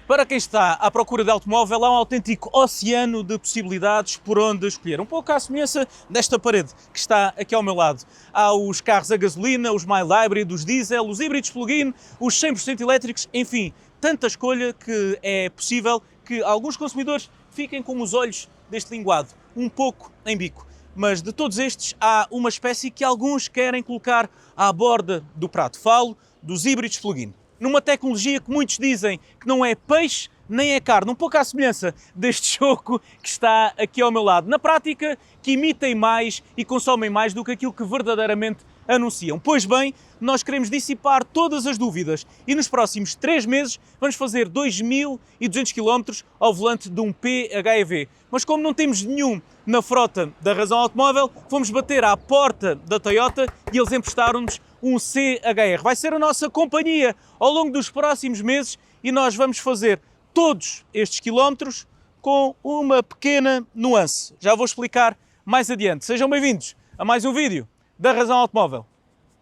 Para quem está à procura de automóvel, há um autêntico oceano de possibilidades por onde escolher. Um pouco à semelhança desta parede que está aqui ao meu lado. Há os carros a gasolina, os mild hybrid, os diesel, os híbridos plug-in, os 100% elétricos, enfim, tanta escolha que é possível que alguns consumidores fiquem com os olhos deste linguado, um pouco em bico. Mas de todos estes, há uma espécie que alguns querem colocar à borda do prato. Falo dos híbridos plug-in. Numa tecnologia que muitos dizem que não é peixe nem é carne, um pouco à semelhança deste choco que está aqui ao meu lado. Na prática, que emitem mais e consomem mais do que aquilo que verdadeiramente anunciam. Pois bem, nós queremos dissipar todas as dúvidas e nos próximos 3 meses vamos fazer 2.200 km ao volante de um PHEV. Mas como não temos nenhum na frota da Razão Automóvel, fomos bater à porta da Toyota e eles emprestaram-nos um CHR. Vai ser a nossa companhia ao longo dos próximos meses e nós vamos fazer todos estes quilómetros com uma pequena nuance. Já vou explicar mais adiante. Sejam bem-vindos a mais um vídeo da Razão Automóvel.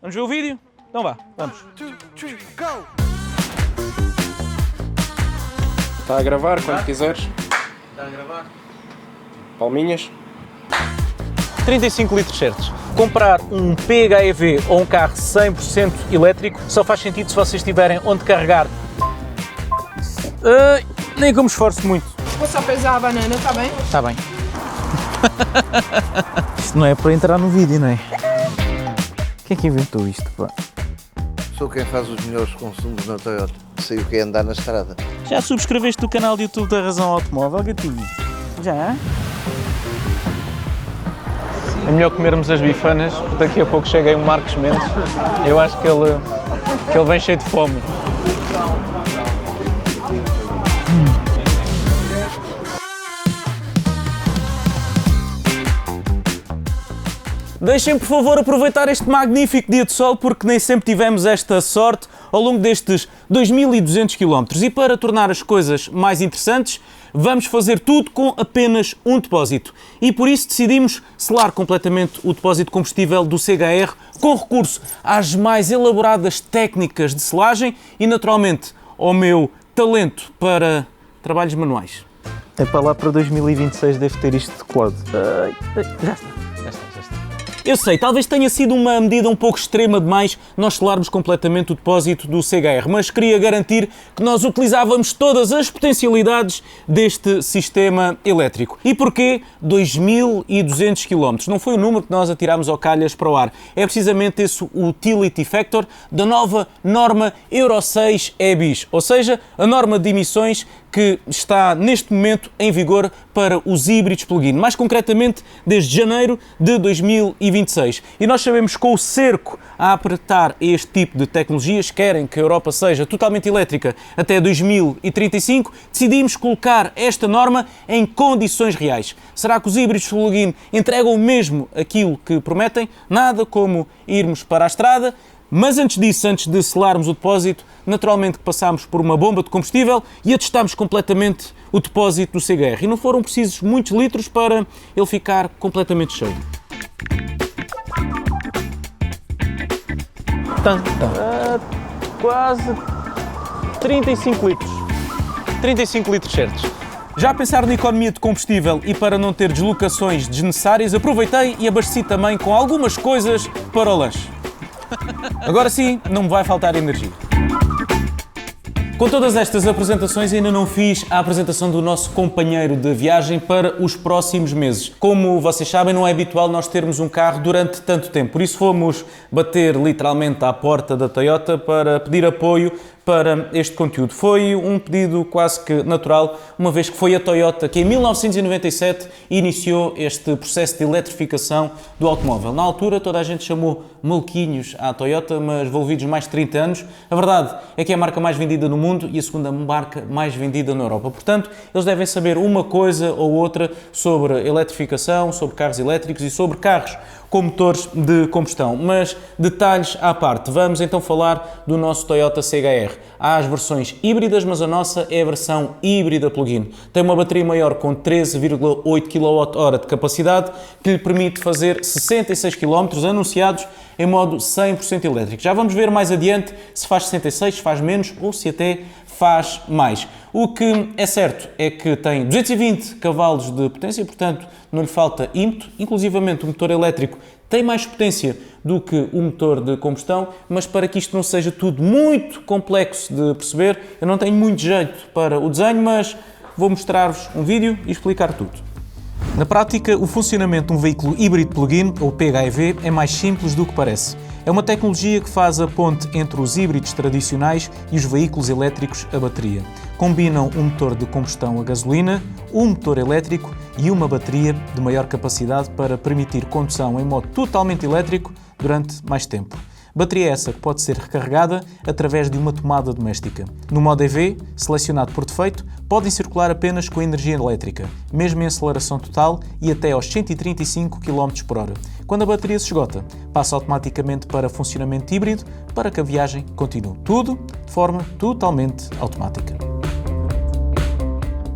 Vamos ver o vídeo? Então vá, vamos. 1, 2, 3, go! Está a gravar quando quiseres. Está a gravar. Palminhas. 35 litros certos. Comprar um PHEV ou um carro 100% elétrico só faz sentido se vocês tiverem onde carregar. Nem que eu me esforço muito. Vou só pesar a banana, tá bem? Está bem. Isto não é para entrar no vídeo, não é? Quem é que inventou isto, pá? Sou quem faz os melhores consumos na Toyota. Sei o que é andar na estrada. Já subscreveste o canal de YouTube da Razão Automóvel, gatinho? Já? É melhor comermos as bifanas, porque daqui a pouco chega aí um Marcos Mendes. Eu acho que ele vem cheio de fome. Deixem, por favor, aproveitar este magnífico dia de sol, porque nem sempre tivemos esta sorte ao longo destes 2.200 km. E para tornar as coisas mais interessantes, vamos fazer tudo com apenas um depósito. E por isso decidimos selar completamente o depósito de combustível do CHR com recurso às mais elaboradas técnicas de selagem e, naturalmente, ao meu talento para trabalhos manuais. É para lá para 2026 deve ter isto decorado. Já está. Eu sei, talvez tenha sido uma medida um pouco extrema demais nós selarmos completamente o depósito do CHR, mas queria garantir que nós utilizávamos todas as potencialidades deste sistema elétrico. E porquê 2.200 km? Não foi o número que nós atirámos ao calhas para o ar, é precisamente esse Utility Factor da nova norma Euro 6 EBIS, ou seja, a norma de emissões que está neste momento em vigor para os híbridos plug-in, mais concretamente desde janeiro de 2026. E nós sabemos que com o cerco a apertar este tipo de tecnologias, querem que a Europa seja totalmente elétrica até 2035, decidimos colocar esta norma em condições reais. Será que os híbridos plug-in entregam mesmo aquilo que prometem? Nada como irmos para a estrada. Mas antes disso, antes de selarmos o depósito, naturalmente que passámos por uma bomba de combustível e atestámos completamente o depósito do CHR. E não foram precisos muitos litros para ele ficar completamente cheio. Quase 35 litros. 35 litros certos. Já a pensar na economia de combustível e para não ter deslocações desnecessárias, aproveitei e abasteci também com algumas coisas para o lanche. Agora sim, não me vai faltar energia. Com todas estas apresentações, ainda não fiz a apresentação do nosso companheiro de viagem para os próximos meses. Como vocês sabem, não é habitual nós termos um carro durante tanto tempo, por isso fomos bater literalmente à porta da Toyota para pedir apoio para este conteúdo. Foi um pedido quase que natural, uma vez que foi a Toyota que em 1997 iniciou este processo de eletrificação do automóvel. Na altura toda a gente chamou maluquinhos à Toyota, mas envolvidos mais de 30 anos. A verdade é que é a marca mais vendida no mundo e a segunda marca mais vendida na Europa. Portanto, eles devem saber uma coisa ou outra sobre eletrificação, sobre carros elétricos e sobre carros com motores de combustão. Mas detalhes à parte, vamos então falar do nosso Toyota CHR. Há as versões híbridas, mas a nossa é a versão híbrida plug-in. Tem uma bateria maior com 13,8 kWh de capacidade, que lhe permite fazer 66 km anunciados em modo 100% elétrico. Já vamos ver mais adiante se faz 66, se faz menos ou se até faz mais. O que é certo é que tem 220 cavalos de potência, portanto não lhe falta ímpeto, inclusivamente o motor elétrico tem mais potência do que o motor de combustão, mas para que isto não seja tudo muito complexo de perceber, eu não tenho muito jeito para o desenho, mas vou mostrar-vos um vídeo e explicar tudo. Na prática, o funcionamento de um veículo híbrido plug-in, ou PHEV, é mais simples do que parece. É uma tecnologia que faz a ponte entre os híbridos tradicionais e os veículos elétricos a bateria. Combinam um motor de combustão a gasolina, um motor elétrico e uma bateria de maior capacidade para permitir condução em modo totalmente elétrico durante mais tempo. Bateria essa que pode ser recarregada através de uma tomada doméstica. No modo EV, selecionado por defeito, podem circular apenas com energia elétrica, mesmo em aceleração total e até aos 135 km/h. Quando a bateria se esgota, passa automaticamente para funcionamento híbrido para que a viagem continue. Tudo de forma totalmente automática.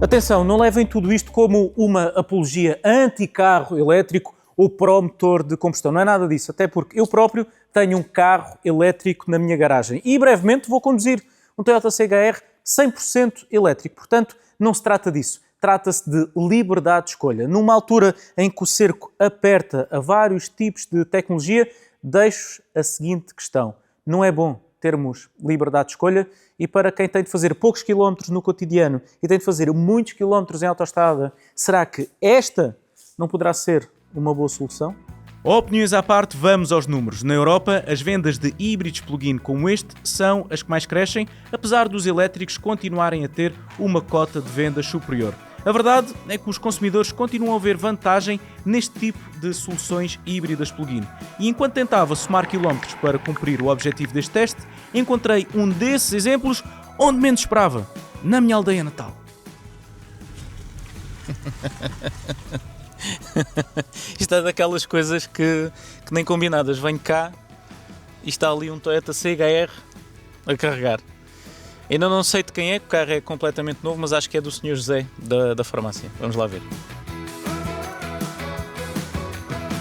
Atenção, não levem tudo isto como uma apologia anti-carro elétrico ou pró-motor de combustão. Não é nada disso, até porque eu próprio tenho um carro elétrico na minha garagem e brevemente vou conduzir um Toyota CHR 100% elétrico. Portanto, não se trata disso. Trata-se de liberdade de escolha. Numa altura em que o cerco aperta a vários tipos de tecnologia, deixo a seguinte questão. Não é bom termos liberdade de escolha e para quem tem de fazer poucos quilómetros no cotidiano e tem de fazer muitos quilómetros em autoestrada, será que esta não poderá ser uma boa solução? Opiniões à parte, vamos aos números. Na Europa, as vendas de híbridos plug-in como este são as que mais crescem, apesar dos elétricos continuarem a ter uma cota de vendas superior. A verdade é que os consumidores continuam a ver vantagem neste tipo de soluções híbridas plug-in. E enquanto tentava somar quilómetros para cumprir o objetivo deste teste, encontrei um desses exemplos onde menos esperava, na minha aldeia natal. Isto é daquelas coisas que nem combinadas. Venho cá e está ali um Toyota CHR a carregar. Ainda não sei de quem é, o carro é completamente novo, mas acho que é do Sr. José da farmácia. Vamos lá ver.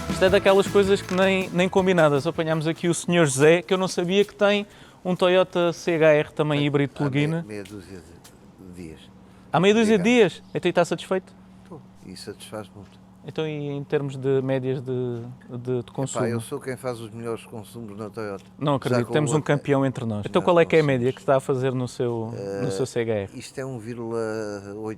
Isto é daquelas coisas que nem combinadas. Apanhámos aqui o Sr. José, que eu não sabia que tem um Toyota CHR também híbrido plug-in. Há meia dúzia de dias. Há meia dúzia de dias? Então está satisfeito? Estou. E satisfaz muito. Então e em termos de médias de consumo? Eu sou quem faz os melhores consumos na Toyota. Não acredito, temos um campeão entre nós. Então qual é que é a média que está a fazer no seu CHR? Isto é 1,8.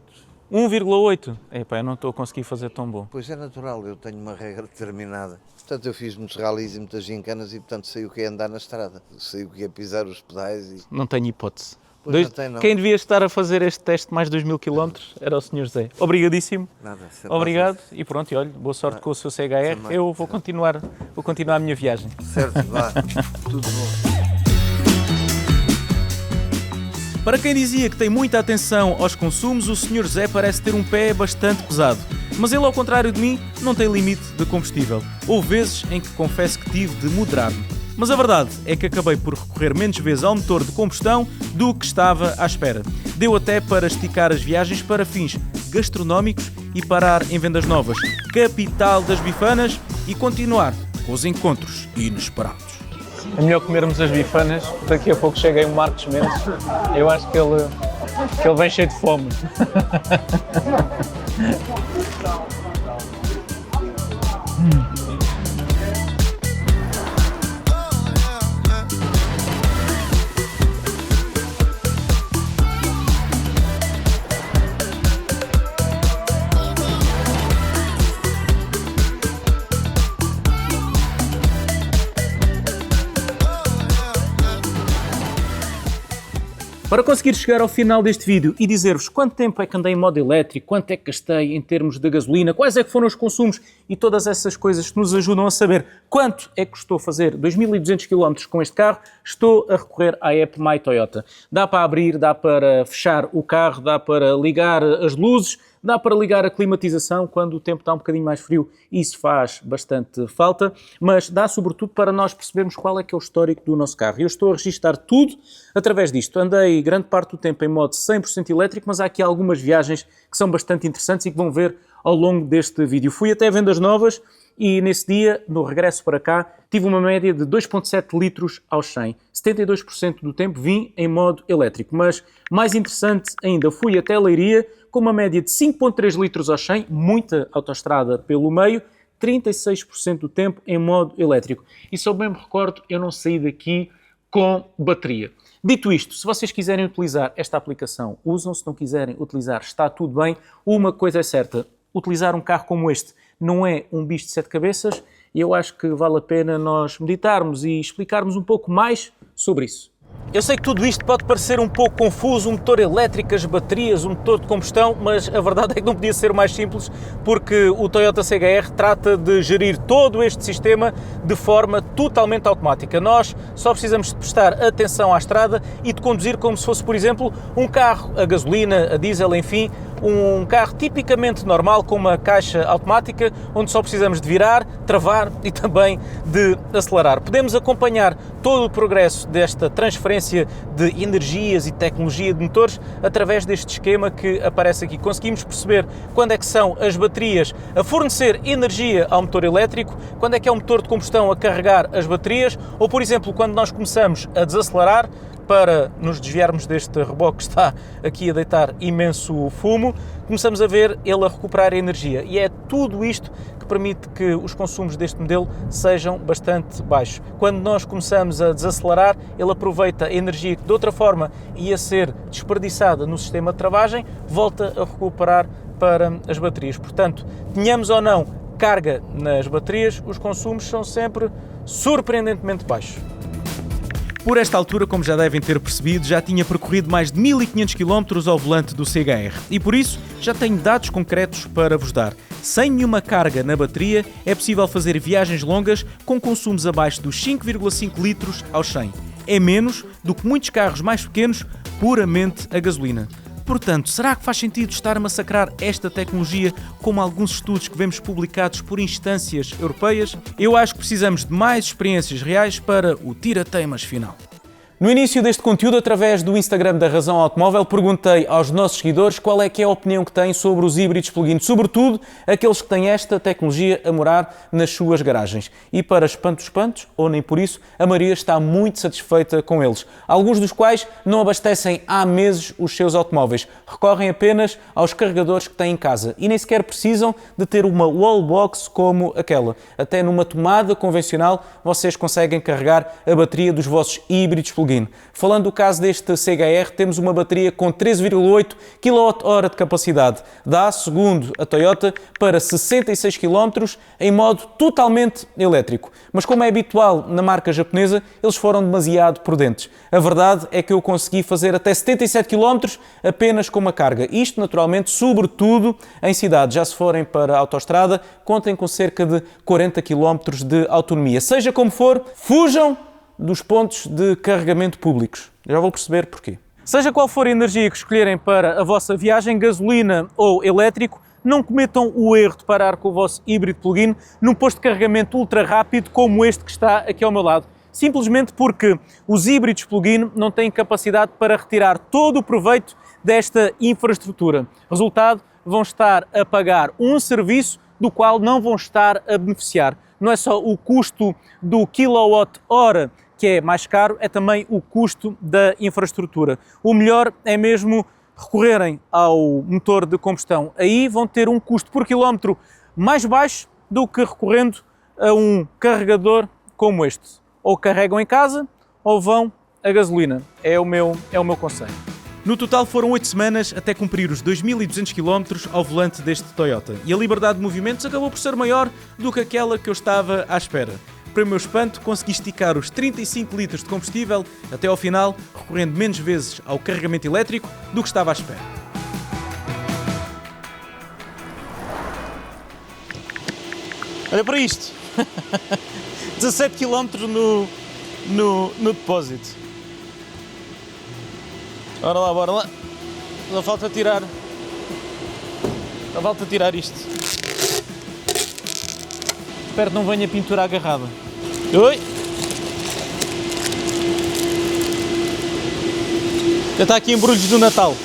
1,8? Epá, eu não estou a conseguir fazer tão bom. Pois é natural, eu tenho uma regra determinada. Portanto, eu fiz muitos ralis e muitas gincanas e, portanto, sei o que é andar na estrada. Sei o que é pisar os pedais e... Não tenho hipótese. Pois não tem, não. Quem devia estar a fazer este teste mais 2.000 km era o Sr. José. Obrigadíssimo. Nada. Obrigado. E pronto, e olha, boa sorte com o seu CHR. Eu vou continuar a minha viagem. Certo, vá. Tudo bom. Para quem dizia que tem muita atenção aos consumos, o Sr. José parece ter um pé bastante pesado. Mas ele, ao contrário de mim, não tem limite de combustível. Houve vezes em que confesso que tive de moderar-me. Mas a verdade é que acabei por recorrer menos vezes ao motor de combustão do que estava à espera. Deu até para esticar as viagens para fins gastronómicos e parar em Vendas Novas, capital das bifanas, e continuar com os encontros inesperados. É melhor comermos as bifanas, daqui a pouco chega aí o Marcos Mendes. Eu acho que ele vem cheio de fome. Para conseguir chegar ao final deste vídeo e dizer-vos quanto tempo é que andei em modo elétrico, quanto é que gastei em termos de gasolina, quais é que foram os consumos e todas essas coisas que nos ajudam a saber quanto é que custou fazer 2.200 km com este carro, estou a recorrer à app My Toyota. Dá para abrir, dá para fechar o carro, dá para ligar as luzes, dá para ligar a climatização quando o tempo está um bocadinho mais frio, isso faz bastante falta, mas dá sobretudo para nós percebermos qual é que é o histórico do nosso carro. Eu estou a registar tudo através disto. Andei grande parte do tempo em modo 100% elétrico, mas há aqui algumas viagens que são bastante interessantes e que vão ver ao longo deste vídeo. Fui até vendas novas e nesse dia, no regresso para cá, tive uma média de 2,7 litros aos 100. 72% do tempo vim em modo elétrico, mas mais interessante ainda, fui até Leiria com uma média de 5,3 litros aos 100, muita autoestrada pelo meio, 36% do tempo em modo elétrico. E se eu bem me recordo, eu não saí daqui com bateria. Dito isto, se vocês quiserem utilizar esta aplicação, usam. Se não quiserem utilizar, está tudo bem. Uma coisa é certa, utilizar um carro como este não é um bicho de 7 cabeças e eu acho que vale a pena nós meditarmos e explicarmos um pouco mais sobre isso. Eu sei que tudo isto pode parecer um pouco confuso, um motor elétrico, as baterias, um motor de combustão, mas a verdade é que não podia ser mais simples, porque o Toyota CHR trata de gerir todo este sistema de forma totalmente automática. Nós só precisamos de prestar atenção à estrada e de conduzir como se fosse, por exemplo, um carro a gasolina, a diesel, enfim, um carro tipicamente normal com uma caixa automática onde só precisamos de virar, travar e também de acelerar. Podemos acompanhar todo o progresso desta transferência de energias e tecnologia de motores através deste esquema que aparece aqui. Conseguimos perceber quando é que são as baterias a fornecer energia ao motor elétrico, quando é que é o motor de combustão a carregar as baterias ou, por exemplo, quando nós começamos a desacelerar para nos desviarmos deste reboque que está aqui a deitar imenso fumo, começamos a ver ele a recuperar a energia. E é tudo isto que permite que os consumos deste modelo sejam bastante baixos. Quando nós começamos a desacelerar, ele aproveita a energia que de outra forma ia ser desperdiçada no sistema de travagem, volta a recuperar para as baterias. Portanto, tenhamos ou não carga nas baterias, os consumos são sempre surpreendentemente baixos. Por esta altura, como já devem ter percebido, já tinha percorrido mais de 1500 km ao volante do CHR e por isso já tenho dados concretos para vos dar. Sem nenhuma carga na bateria é possível fazer viagens longas com consumos abaixo dos 5,5 litros aos 100. É menos do que muitos carros mais pequenos puramente a gasolina. Portanto, será que faz sentido estar a massacrar esta tecnologia como alguns estudos que vemos publicados por instâncias europeias? Eu acho que precisamos de mais experiências reais para o tira-teimas final. No início deste conteúdo, através do Instagram da Razão Automóvel, perguntei aos nossos seguidores qual é que é a opinião que têm sobre os híbridos plug-in, sobretudo aqueles que têm esta tecnologia a morar nas suas garagens. E para espantos, ou nem por isso, a maioria está muito satisfeita com eles, alguns dos quais não abastecem há meses os seus automóveis, recorrem apenas aos carregadores que têm em casa e nem sequer precisam de ter uma wallbox como aquela. Até numa tomada convencional vocês conseguem carregar a bateria dos vossos híbridos plug-in. Falando do caso deste CHR, temos uma bateria com 13,8 kWh de capacidade. Dá, segundo a Toyota, para 66 km em modo totalmente elétrico. Mas como é habitual na marca japonesa, eles foram demasiado prudentes. A verdade é que eu consegui fazer até 77 km apenas com uma carga. Isto, naturalmente, sobretudo em cidades. Já se forem para a autoestrada, contem com cerca de 40 km de autonomia. Seja como for, fujam dos pontos de carregamento públicos. Já vou perceber porquê. Seja qual for a energia que escolherem para a vossa viagem, gasolina ou elétrico, não cometam o erro de parar com o vosso híbrido plug-in num posto de carregamento ultra rápido como este que está aqui ao meu lado. Simplesmente porque os híbridos plug-in não têm capacidade para retirar todo o proveito desta infraestrutura. Resultado, vão estar a pagar um serviço do qual não vão estar a beneficiar. Não é só o custo do quilowatt-hora que é mais caro, é também o custo da infraestrutura. O melhor é mesmo recorrerem ao motor de combustão. Aí vão ter um custo por quilómetro mais baixo do que recorrendo a um carregador como este. Ou carregam em casa ou vão a gasolina. É o meu conselho. No total foram 8 semanas até cumprir os 2.200 km ao volante deste Toyota. E a liberdade de movimentos acabou por ser maior do que aquela que eu estava à espera. Para o meu espanto, consegui esticar os 35 litros de combustível até ao final, recorrendo menos vezes ao carregamento elétrico do que estava à espera. Olha para isto! 17 km no depósito. Bora lá. Só falta tirar isto. Espero que não venha pintura agarrada. Oi! Já está aqui embrulhos do Natal.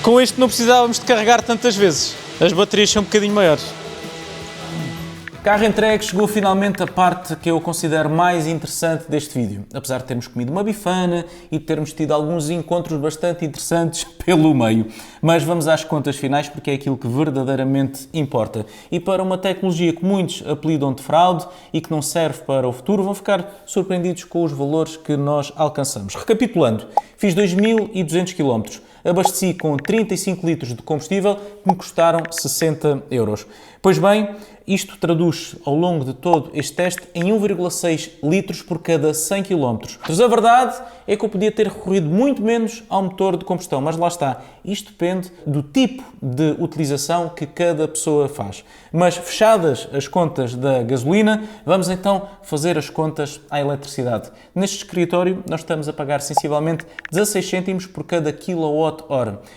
Com este não precisávamos de carregar tantas vezes. As baterias são um bocadinho maiores. Carro entregue, chegou finalmente a parte que eu considero mais interessante deste vídeo. Apesar de termos comido uma bifana e de termos tido alguns encontros bastante interessantes pelo meio. Mas vamos às contas finais porque é aquilo que verdadeiramente importa. E para uma tecnologia que muitos apelidam de fraude e que não serve para o futuro, vão ficar surpreendidos com os valores que nós alcançamos. Recapitulando, fiz 2.200 km. Abasteci com 35 litros de combustível que me custaram 60 euros. Pois bem, isto traduz ao longo de todo este teste em 1,6 litros por cada 100 km. Mas a verdade é que eu podia ter recorrido muito menos ao motor de combustão, mas lá está. Isto depende do tipo de utilização que cada pessoa faz. Mas fechadas as contas da gasolina, vamos então fazer as contas à eletricidade. Neste escritório nós estamos a pagar sensivelmente 16 cêntimos por cada kWh.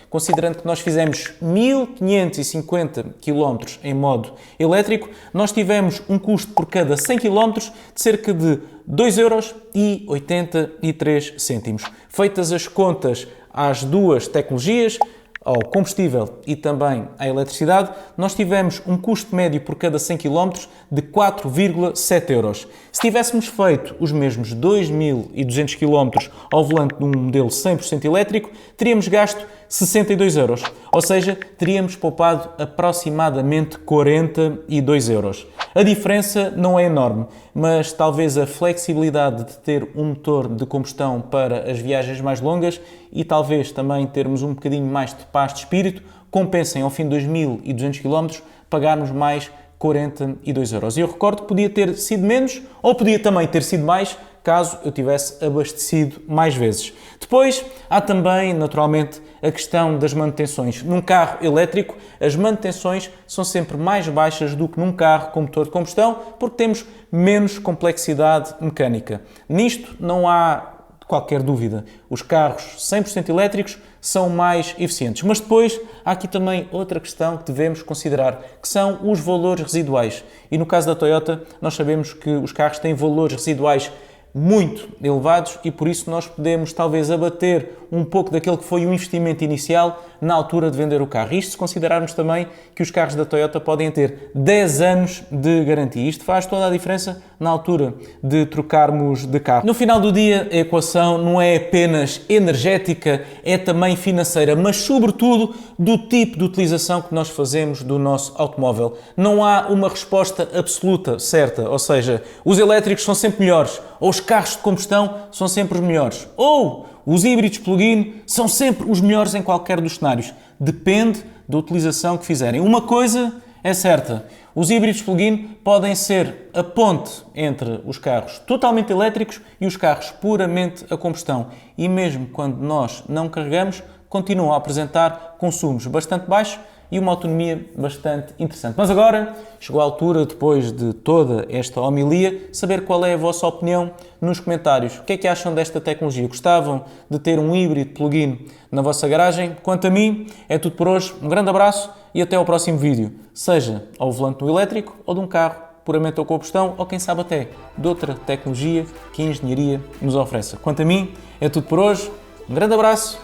Considerando que nós fizemos 1550 km em modo elétrico, nós tivemos um custo por cada 100 km de cerca de 2,83 €. Feitas as contas às duas tecnologias, ao combustível e também à eletricidade, nós tivemos um custo médio por cada 100 km de 4,7 €. Se tivéssemos feito os mesmos 2.200 km ao volante de um modelo 100% elétrico, teríamos gasto 62 €, ou seja, teríamos poupado aproximadamente 42 €. A diferença não é enorme, mas talvez a flexibilidade de ter um motor de combustão para as viagens mais longas e talvez também termos um bocadinho mais de paz de espírito compensem ao fim de 2.200 km pagarmos mais 42 €. E eu recordo que podia ter sido menos ou podia também ter sido mais caso eu tivesse abastecido mais vezes. Depois, há também, naturalmente, a questão das manutenções. Num carro elétrico, as manutenções são sempre mais baixas do que num carro com motor de combustão, porque temos menos complexidade mecânica. Nisto não há qualquer dúvida. Os carros 100% elétricos são mais eficientes. Mas depois há aqui também outra questão que devemos considerar, que são os valores residuais. E no caso da Toyota, nós sabemos que os carros têm valores residuais muito elevados e por isso nós podemos talvez abater um pouco daquele que foi o investimento inicial na altura de vender o carro. Isto se considerarmos também que os carros da Toyota podem ter 10 anos de garantia. Isto faz toda a diferença na altura de trocarmos de carro. No final do dia, a equação não é apenas energética, é também financeira, mas sobretudo do tipo de utilização que nós fazemos do nosso automóvel. Não há uma resposta absoluta, certa, ou seja, os elétricos são sempre melhores, ou os carros de combustão são sempre os melhores, ou os híbridos plug-in são sempre os melhores em qualquer dos cenários. Depende da utilização que fizerem. Uma coisa é certa, os híbridos plug-in podem ser a ponte entre os carros totalmente elétricos e os carros puramente a combustão. E mesmo quando nós não carregamos, continuam a apresentar consumos bastante baixos e uma autonomia bastante interessante. Mas agora chegou a altura, depois de toda esta homilia, saber qual é a vossa opinião nos comentários. O que é que acham desta tecnologia? Gostavam de ter um híbrido plug-in na vossa garagem? Quanto a mim, é tudo por hoje. Um grande abraço e até ao próximo vídeo. Seja ao volante do elétrico ou de um carro puramente a combustão ou quem sabe até de outra tecnologia que a engenharia nos ofereça. Quanto a mim, é tudo por hoje. Um grande abraço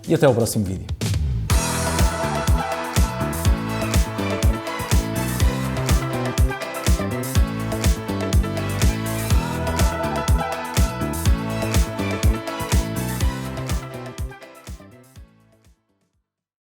e até ao próximo vídeo.